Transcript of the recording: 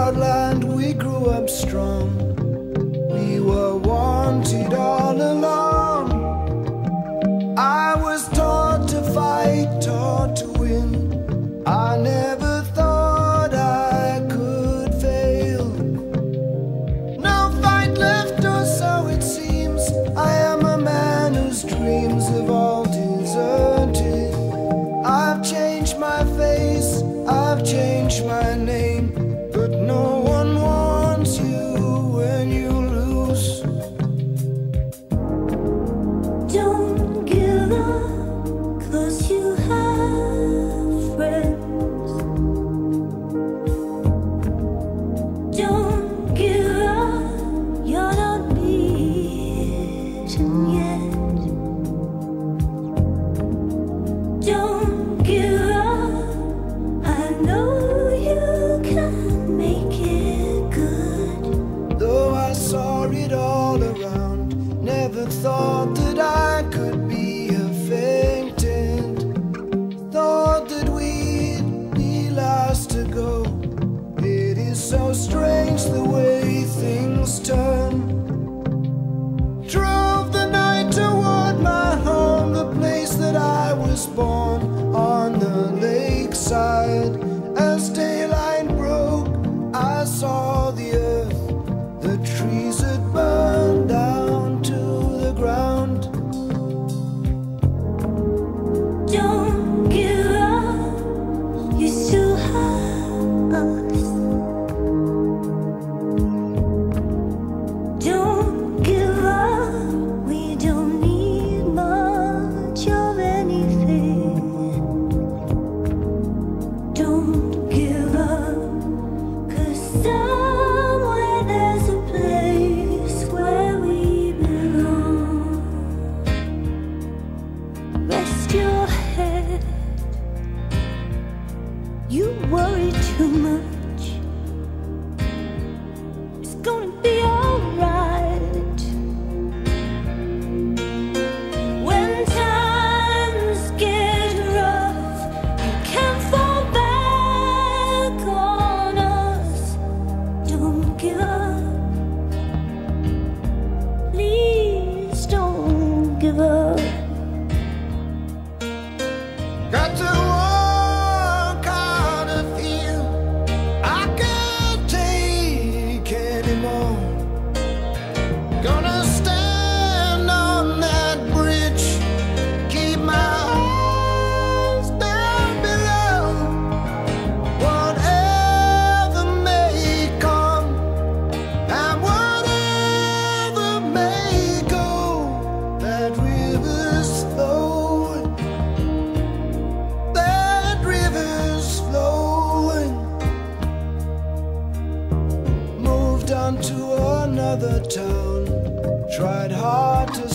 proud land, we grew up strong. We were wanted all along. I was taught to fight, taught to win. I never thought I could fail. No fight left, or so it seems. I am a man whose dreams have all deserted. I've changed my face, I've changed my name, but no one wants you when you lose. Don't give up, 'cause you have friends. Don't give up, you're not beaten yet. Don't give up, I know you can make it good. Though I saw it all around, never thought that I could be a faintant. Thought that we'd be last to go. It is so strange the way things turn. Drove the night toward my home, the place that I was born, on the lakeside. As daylight broke, I saw the earth, the trees had burned down to the ground. Don't give up, you still have us. Don't give up, we don't need much of anything. Don't give up, 'cause somewhere there's a place where we belong. Rest your head, you worry too much. It's gonna be alright. When times get rough, you can't fall back on us. Don't give up, please don't give up. Got to walk out of here, I can't take anymore. Gonna stand on that bridge, keep my eyes down below. Whatever may come, and whatever may go, that river's flowing, that river's flowing. Moved on to another town, tried hard